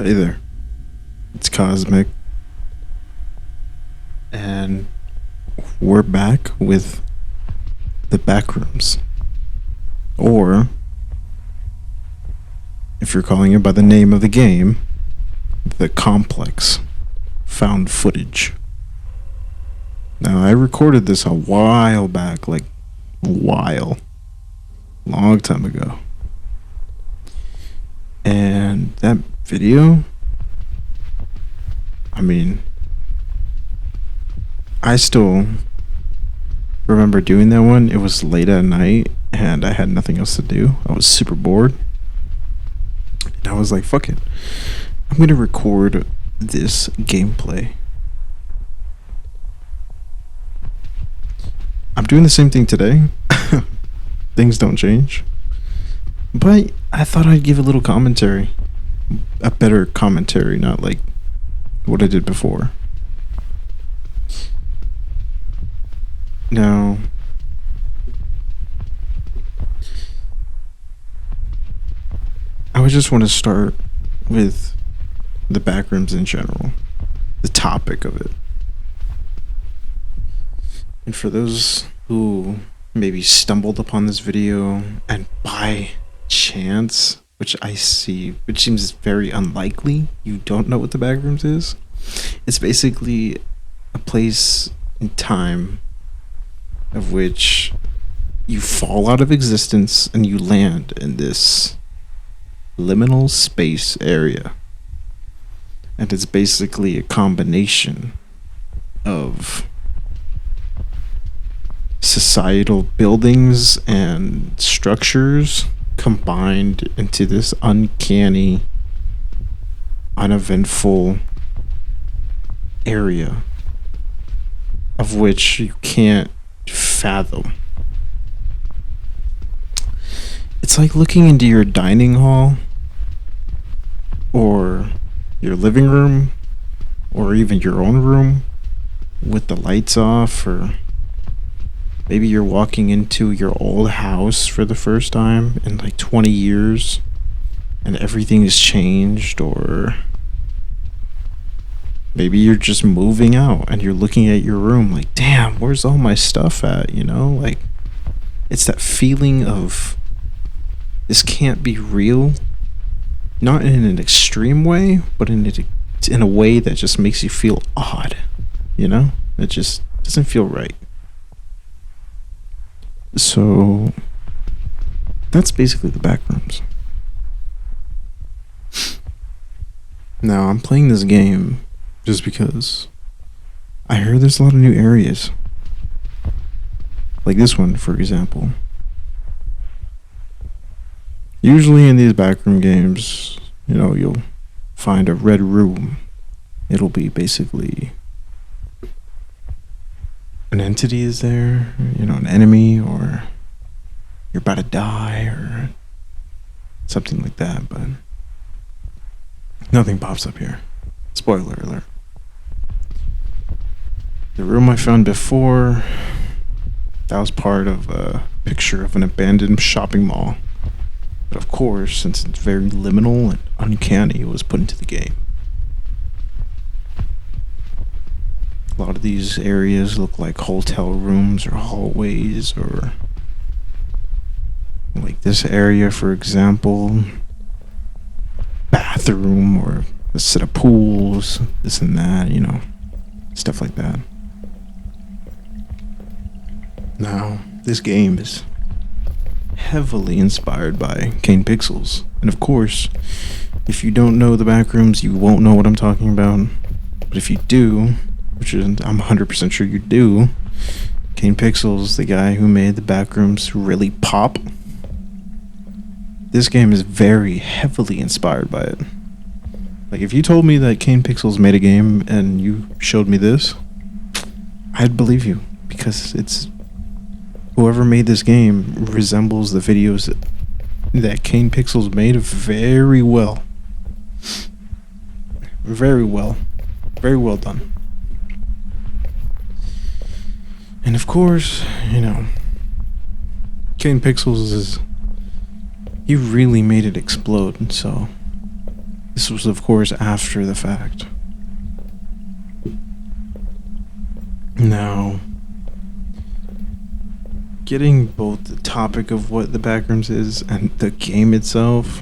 Hey there, it's Cosmic, and we're back with the Backrooms. Or, if you're calling it by the name of the game, the Complex Found Footage. Now, I recorded this a while back, long time ago. And that video, I still remember doing that one. It was late at night and I had nothing else to do. I was super bored. And I was like, fuck it. I'm going to record this gameplay. I'm doing the same thing today. Things don't change. But I thought I'd give a little commentary. A better commentary, not like what I did before. Now, I would just want to start with the Backrooms in general, the topic of it. And for those who maybe stumbled upon this video and by chance, which seems very unlikely, you don't know what the Backrooms is. It's basically a place in time of which you fall out of existence and you land in this liminal space area. And it's basically a combination of societal buildings and structures combined into this uncanny, uneventful area of which you can't fathom. It's like looking into your dining hall or your living room or even your own room with the lights off, or maybe you're walking into your old house for the first time in like 20 years and everything has changed, or maybe you're just moving out and you're looking at your room like, damn, where's all my stuff at? Like, it's that feeling of this can't be real. Not in an extreme way, but in a way that just makes you feel odd. It just doesn't feel right. So that's basically the Backrooms. Now, I'm playing this game just because I heard there's a lot of new areas. Like this one, for example. Usually in these backroom games, you'll find a red room. It'll be basically an entity is there, an enemy, or you're about to die, or something like that, but nothing pops up here. Spoiler alert. The room I found before, that was part of a picture of an abandoned shopping mall. But of course, since it's very liminal and uncanny, it was put into the game. A lot of these areas look like hotel rooms or hallways, or like this area, for example, bathroom or a set of pools, this and that, stuff like that. Now, this game is heavily inspired by Kane Pixels. And of course, if you don't know the Backrooms, you won't know what I'm talking about. But if you do, which is, I'm 100% sure you do, Kane Pixels, the guy who made the Backrooms really pop, this game is very heavily inspired by it. Like, if you told me that Kane Pixels made a game and you showed me this, I'd believe you, because whoever made this game resembles the videos that Kane Pixels made very well. Very well. Very well done. And of course, Kane Pixels he really made it explode, so This was, of course, after the fact. Now, getting both the topic of what the Backrooms is and the game itself,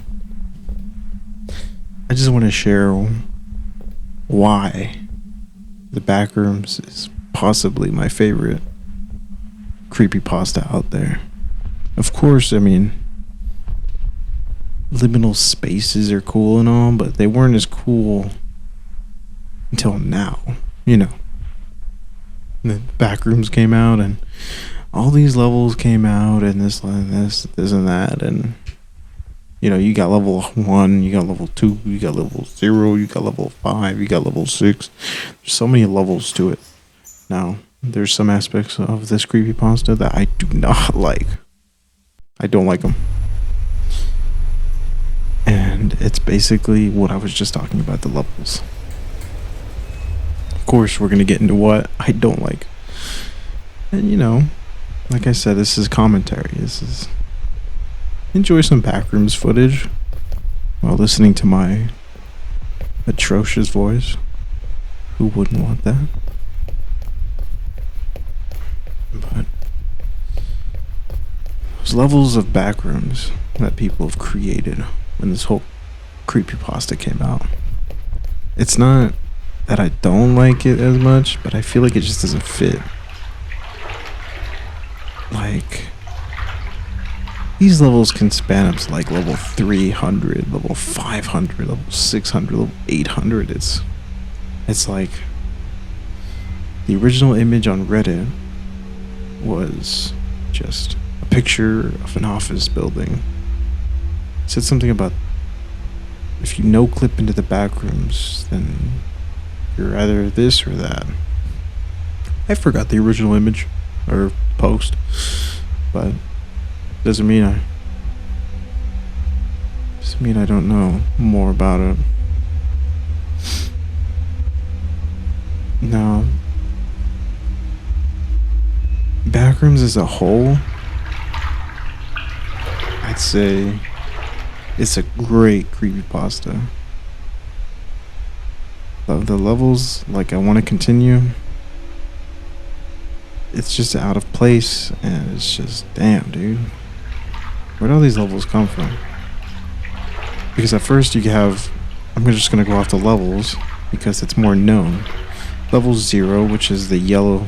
I just want to share why the Backrooms is possibly my favorite creepypasta out there. Of course, I mean, liminal spaces are cool and all, but they weren't as cool until now, you know. The Backrooms came out and all these levels came out and this and that, and you know, you got level 1, you got level 2, you got level 0, you got level 5, you got level 6. There's so many levels to it. Now, there's some aspects of this creepypasta that I do not like. I don't like them. And it's basically what I was just talking about, the levels. Of course, we're going to get into what I don't like. And you know, like I said, this is commentary. This is... enjoy some Backrooms footage while listening to my atrocious voice. Who wouldn't want that? But those levels of Backrooms that people have created when this whole creepypasta came out, it's not that I don't like it as much, but I feel like it just doesn't fit. Like, these levels can span up to like level 300, level 500, level 600, level 800. It's like the original image on Reddit was just a picture of an office building. It said something about if you no clip into the Backrooms, then you're either this or that. I forgot the original image or post, but doesn't mean I don't know more about it. Now, Backrooms as a whole, I'd say it's a great creepypasta. The levels, like, I want to continue. It's just out of place, and it's just, damn, dude. Where'd all these levels come from? Because at first you have, I'm just going to go off the levels because it's more known. Level 0, which is the yellow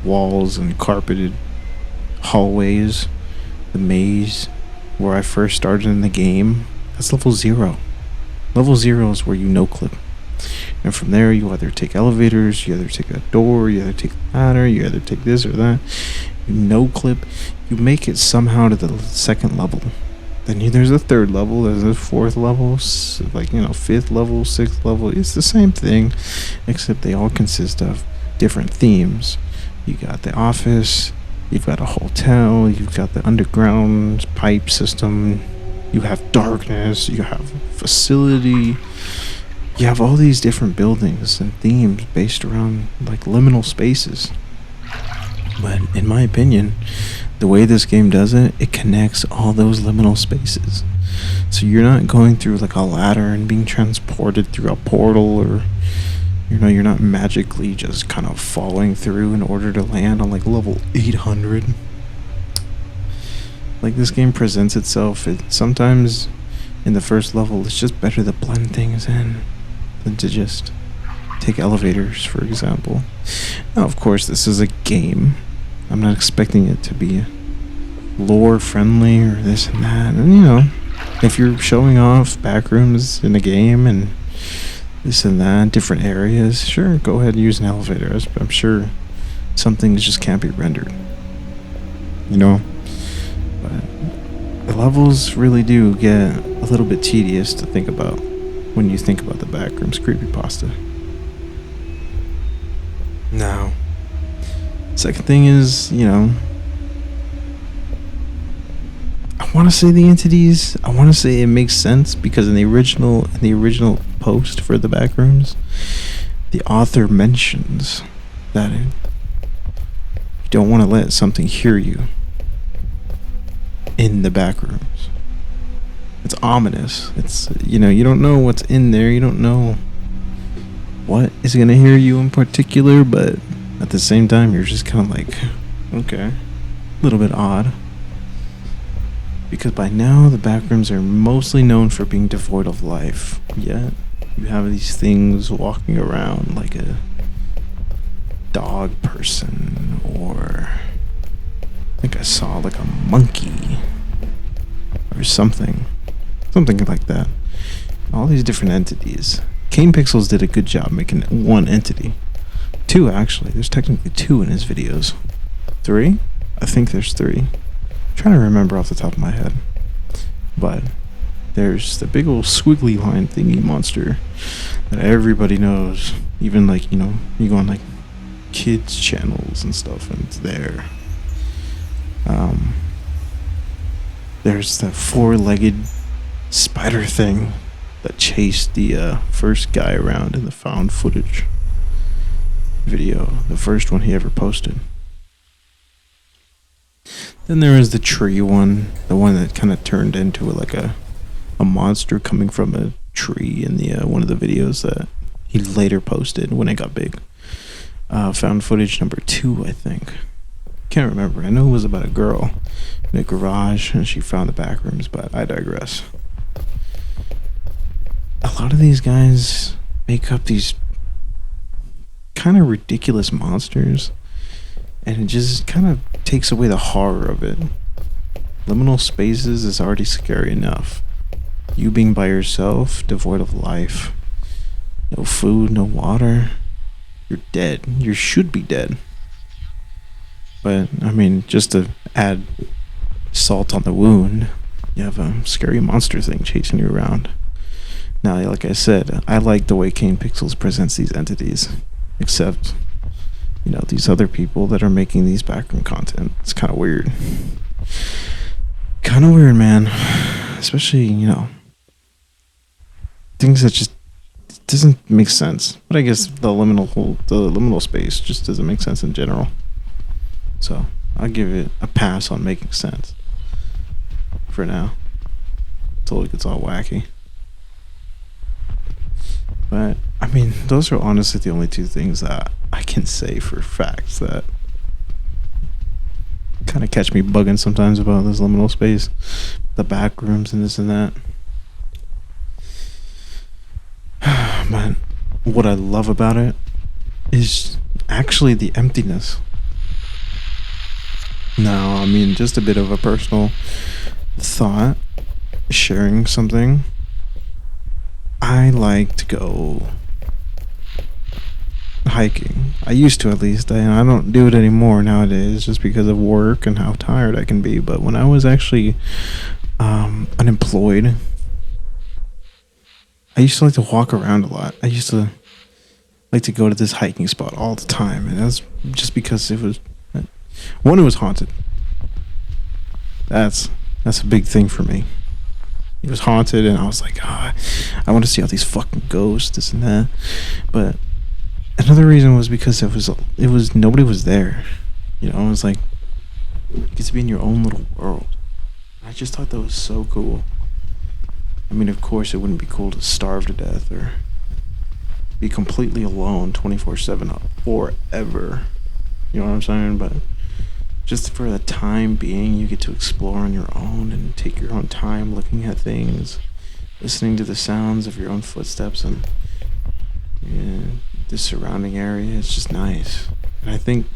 walls and carpeted hallways, the maze where I first started in the game, that's level 0. Level 0 is where you no clip. And from there, you either take elevators, you either take a door, you either take a ladder, you either take this or that. You no clip, you make it somehow to the second level. Then there's a third level, there's a fourth level, like, you know, fifth level, sixth level. It's the same thing, except they all consist of different themes. You got the office, you've got a hotel, you've got the underground pipe system, you have darkness, you have facility. You have all these different buildings and themes based around like liminal spaces. But in my opinion, the way this game does it, it connects all those liminal spaces. So you're not going through like a ladder and being transported through a portal, or you know, you're not magically just kind of falling through in order to land on like level 800. Like, this game presents itself, sometimes in the first level it's just better to blend things in than to just take elevators, for example. Now, of course, this is a game. I'm not expecting it to be lore friendly or this and that. And you know, if you're showing off Backrooms in a game and this and that, different areas, sure, go ahead and use an elevator. I'm sure some things just can't be rendered, you know. But the levels really do get a little bit tedious to think about when you think about the Backrooms creepypasta. Now, second thing is, you know, I want to say the entities, I want to say it makes sense because in the original post for the Backrooms, the author mentions that you don't want to let something hear you in the Backrooms. It's ominous. It's, you know, you don't know what's in there. You don't know what is going to hear you in particular, but at the same time, you're just kind of like, okay, a little bit odd. Because by now, the backrooms are mostly known for being devoid of life. Yet, you have these things walking around like a dog person, or I think I saw like a monkey or something like that. All these different entities. Kane Pixels did a good job making one entity. Two, actually. There's technically two in his videos. Three? I think there's three. I'm trying to remember off the top of my head. But there's the big old squiggly line thingy monster that everybody knows. Even like, you know, you go on like kids channels and stuff and it's there. There's that four-legged spider thing that chased the first guy around in the found footage video, the first one he ever posted. Then there is the tree one, the one that kind of turned into like a monster coming from a tree in the one of the videos that he later posted when it got big. Found footage number 2, I think. Can't remember. I know it was about a girl in a garage and she found the back rooms, but I digress. A lot of these guys make up these kind of ridiculous monsters, and it just kind of takes away the horror of it. Liminal spaces is already scary enough. You being by yourself, devoid of life, no food, no water, you're dead. You should be dead. But, I mean, just to add salt on the wound, you have a scary monster thing chasing you around. Now, like I said, I like the way Kane Pixels presents these entities. Except, you know, these other people that are making these backroom content. It's kind of weird. Kind of weird, man. Especially, you know, things that just doesn't make sense. But I guess the liminal space just doesn't make sense in general. So I'll give it a pass on making sense for now, until it gets all wacky. But I mean, those are honestly the only two things that I can say for facts that kind of catch me bugging sometimes about this liminal space, the back rooms and this and that. But what I love about it is actually the emptiness. Now, I mean, just a bit of a personal thought, sharing something. I like to go hiking. I used to, at least. I don't do it anymore nowadays just because of work and how tired I can be. But when I was actually unemployed, I used to like to walk around a lot. I used to like to go to this hiking spot all the time. And that's just because it was... One, it was haunted. That's a big thing for me. It was haunted, and I was like, I want to see all these fucking ghosts, this and that. But another reason was because it was nobody was there. You know, it was like you get to be in your own little world. I just thought that was so cool. I mean, of course, it wouldn't be cool to starve to death or be completely alone 24/7 forever. You know what I'm saying? But just for the time being, you get to explore on your own and take your own time looking at things, listening to the sounds of your own footsteps and the surrounding area. It's just nice. And I think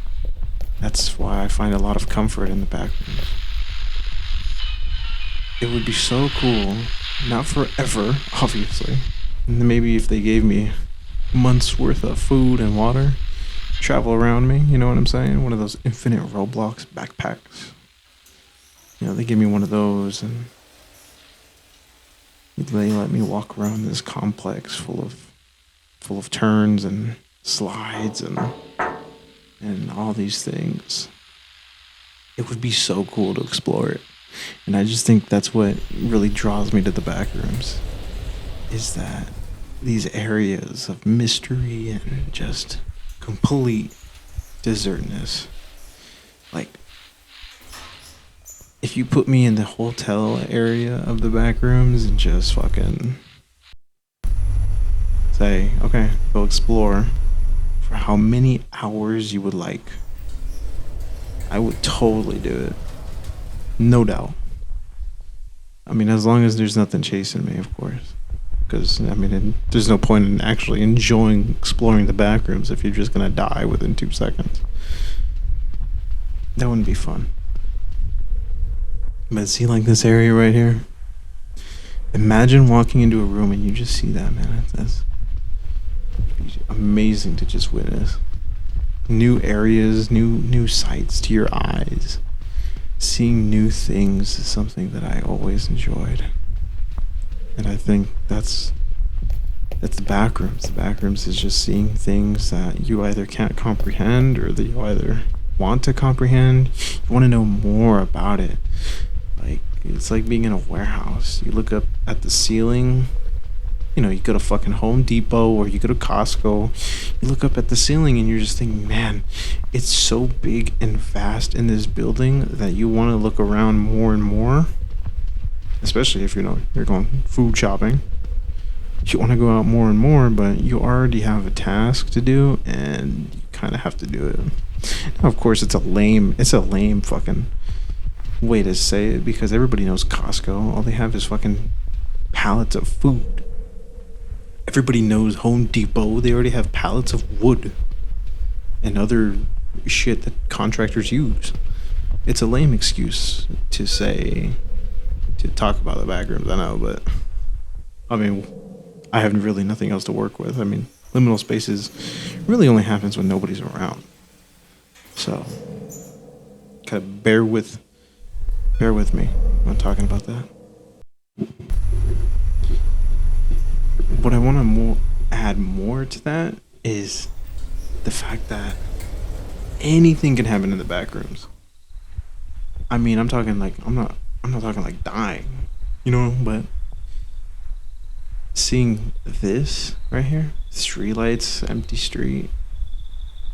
that's why I find a lot of comfort in the back rooms. It would be so cool, not forever, obviously. And maybe if they gave me months worth of food and water, travel around me, you know what I'm saying? One of those infinite Roblox backpacks. You know, they give me one of those and they let me walk around this complex full of turns and slides and all these things. It would be so cool to explore it. And I just think that's what really draws me to the back rooms, is that these areas of mystery and just complete desertness. Like, if you put me in the hotel area of the back rooms and just fucking say, okay, go explore for how many hours you would like, I would totally do it. No doubt. I mean, as long as there's nothing chasing me, of course. Because, I mean, there's no point in actually enjoying exploring the back rooms if you're just gonna die within 2 seconds. That wouldn't be fun. But see, like this area right here? Imagine walking into a room and you just see that, man. That's amazing to just witness. New areas, new sights to your eyes. Seeing new things is something that I always enjoyed. And I think that's the back rooms. The back rooms is just seeing things that you either can't comprehend or that you either want to comprehend. You want to know more about it. Like, it's like being in a warehouse. You look up at the ceiling. You know, you go to fucking Home Depot or you go to Costco. You look up at the ceiling and you're just thinking, man, it's so big and vast in this building that you want to look around more and more. Especially if, you know, you're going food shopping. You want to go out more and more, but you already have a task to do and you kind of have to do it. Now, of course, it's a lame fucking way to say it because everybody knows Costco. All they have is fucking pallets of food. Everybody knows Home Depot. They already have pallets of wood and other shit that contractors use. It's a lame excuse to say, to talk about the back rooms, I know, but I mean, I have really nothing else to work with. I mean, liminal spaces really only happens when nobody's around. So, kind of bear with me when I'm talking about that. What I want to add more to that is the fact that anything can happen in the back rooms. I mean, I'm talking like I'm not talking like dying, you know, but seeing this right here, street lights, empty street,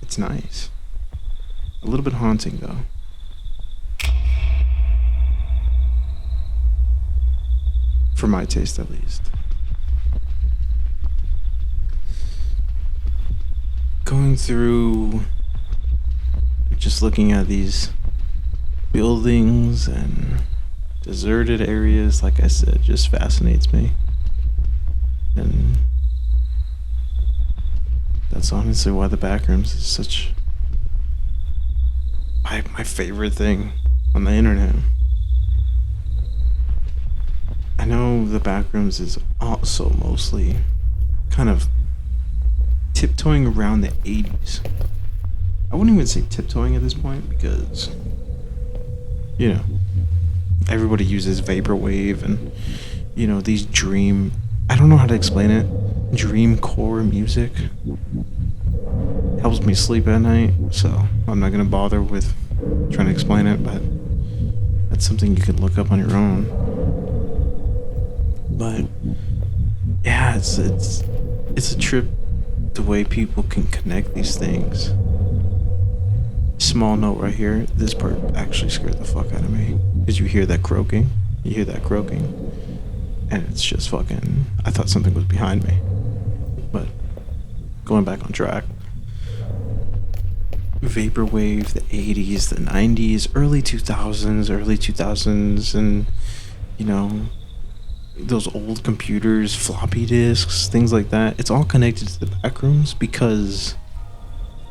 it's nice. A little bit haunting though. For my taste at least. Going through, just looking at these buildings and deserted areas, like I said, just fascinates me. And that's honestly why the backrooms is such my favorite thing on the internet. I know the backrooms is also mostly kind of tiptoeing around the 80s. I wouldn't even say tiptoeing at this point because, you know, everybody uses vaporwave and, you know, these I don't know how to explain it, dream core music helps me sleep at night, so I'm not gonna bother with trying to explain it, but that's something you could look up on your own. But yeah, it's a trip the way people can connect these things. Small note right here, this part actually scared the fuck out of me because you hear that croaking, and it's just fucking, I thought something was behind me. But going back on track, vaporwave, the 80s, the 90s, early 2000s, and, you know, those old computers, floppy disks, things like that. It's all connected to the backrooms because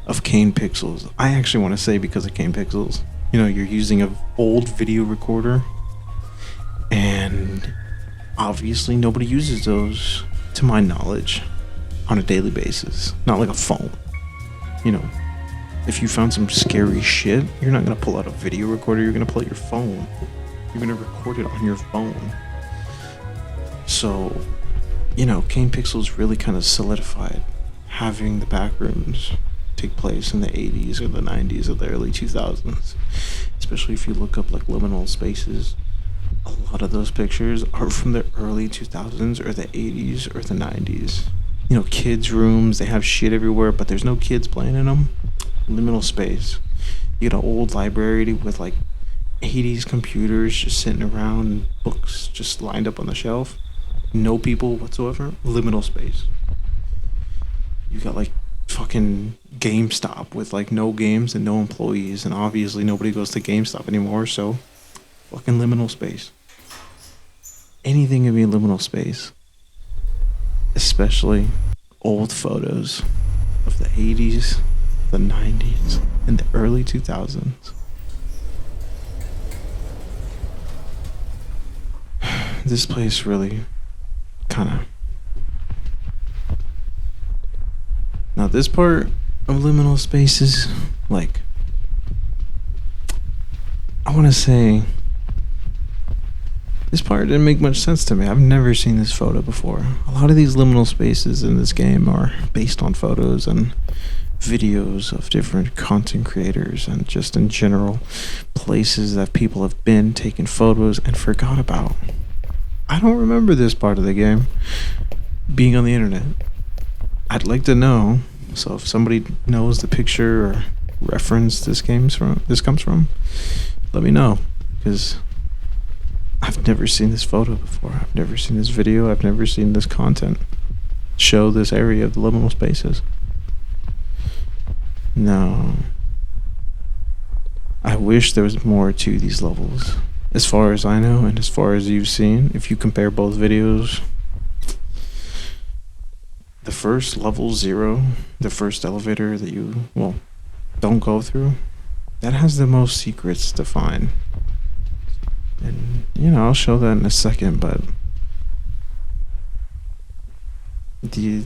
of Cane Pixels. I actually want to say because of Cane Pixels. You know, you're using an old video recorder, and obviously nobody uses those, to my knowledge, on a daily basis. Not like a phone. You know, if you found some scary shit, you're not going to pull out a video recorder, you're going to pull out your phone. You're going to record it on your phone. So, you know, Cane Pixels really kind of solidified having the backrooms take place in the 80s or the 90s or the early 2000s. Especially if you look up like liminal spaces. A lot of those pictures are from the early 2000s or the 80s or the 90s. You know, kids' rooms, they have shit everywhere, but there's no kids playing in them. Liminal space. You get an old library with like 80s computers just sitting around, books just lined up on the shelf, no people whatsoever, liminal space. You got like fucking GameStop with like no games and no employees, and obviously nobody goes to GameStop anymore, so fucking liminal space. Anything can be liminal space, especially old photos of the 80s, the 90s, and the early 2000s. This place really kind of. Now, this part of liminal spaces, like, I want to say, this part didn't make much sense to me. I've never seen this photo before. A lot of these liminal spaces in this game are based on photos and videos of different content creators and just in general places that people have been taking photos and forgot about. I don't remember this part of the game being on the internet. I'd like to know. So if somebody knows the picture or reference this comes from, let me know, because I've never seen this photo before. I've never seen this video. I've never seen this content show this area of the liminal spaces. No. I wish there was more to these levels. As far as I know, and as far as you've seen, if you compare both videos, the first level 0, the first elevator that you, well, don't go through, that has the most secrets to find. And, I'll show that in a second, but the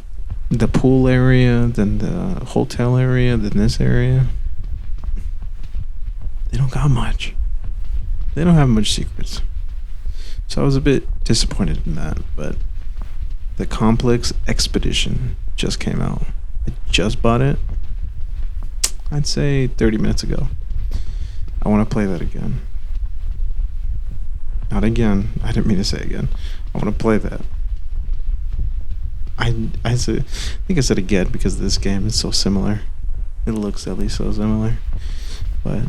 pool area, then the hotel area, then this area, they don't got much. They don't have much secrets. So I was a bit disappointed in that, but the Complex Expedition just came out. I just bought it, I'd say 30 minutes ago. I want to play that again. Not again. I didn't mean to say again. I want to play that. I think I said again because this game is so similar. It looks at least so similar. But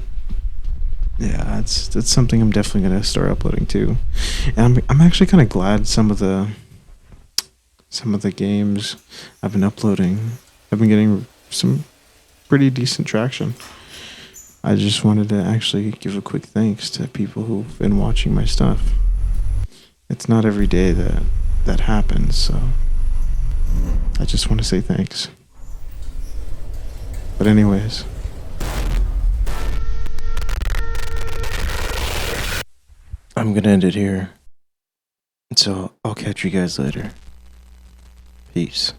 yeah, it's something I'm definitely gonna start uploading too. And I'm actually kind of glad some of the games I've been uploading have been getting some pretty decent traction. I just wanted to actually give a quick thanks to people who've been watching my stuff. It's not every day that happens, so I just want to say thanks. But anyways, I'm gonna end it here. So I'll catch you guys later. Peace.